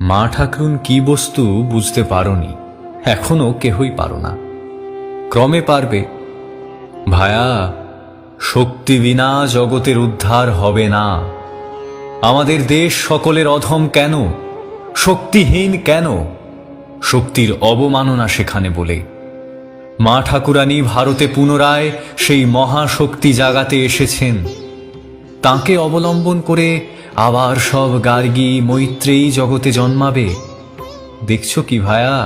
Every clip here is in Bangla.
মা ঠাকরুন কি বস্তু বুঝতে পারোনি, এখনো কেহই পারো না, ক্রমে পারবে। ভায়া, শক্তি বিনা জগতের উদ্ধার হবে না। আমাদের দেশ সকলের অধম কেন, শক্তিহীন কেন? শক্তির অবমাননা সেখানে বলে। মা ঠাকুরানী ভারতে পুনরায় সেই মহাশক্তি জাগাতে এসেছেন। তাঁকে অবলম্বন করে আবার সব গার্গী মৈত্রেয়ী জগতে জন্মাবে। দেখছ কি ভায়া,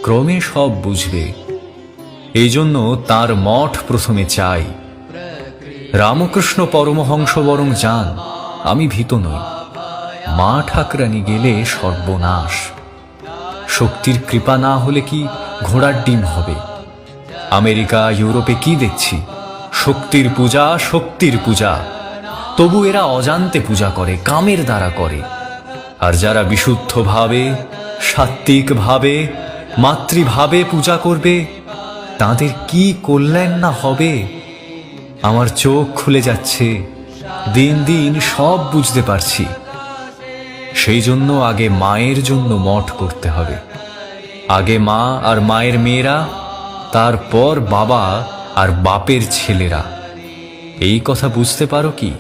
ক্রমে সব বুঝবে। এই জন্য তাঁর মঠ প্রথমে চাই। রামকৃষ্ণ পরমহংস বরং যান, আমি ভীত নই। মা ঠাকরানী গেলে সর্বনাশ। শক্তির কৃপা না হলে কি ঘোড়ার ডিম হবে? আমেরিকা ইউরোপে কি দেখছি, শক্তির পূজা, শক্তির পূজা। তবু এরা অজান্তে পূজা করে, কামের দ্বারা করে। আর যারা বিশুদ্ধ ভাবে, সাত্ত্বিক ভাবে, মাতৃভাবে পূজা করবে, তাদের কি কল্যাণ না হবে। আমার চোখ খুলে যাচ্ছে, দিন দিন সব বুঝতে পারছি। সেই জন্য আগে মায়ের জন্য মঠ করতে হবে। আগে মা আর মায়ের মেয়েরা, তারপর বাবা আর বাপের ছেলেরা। এই কথা বুঝতে পারো কি?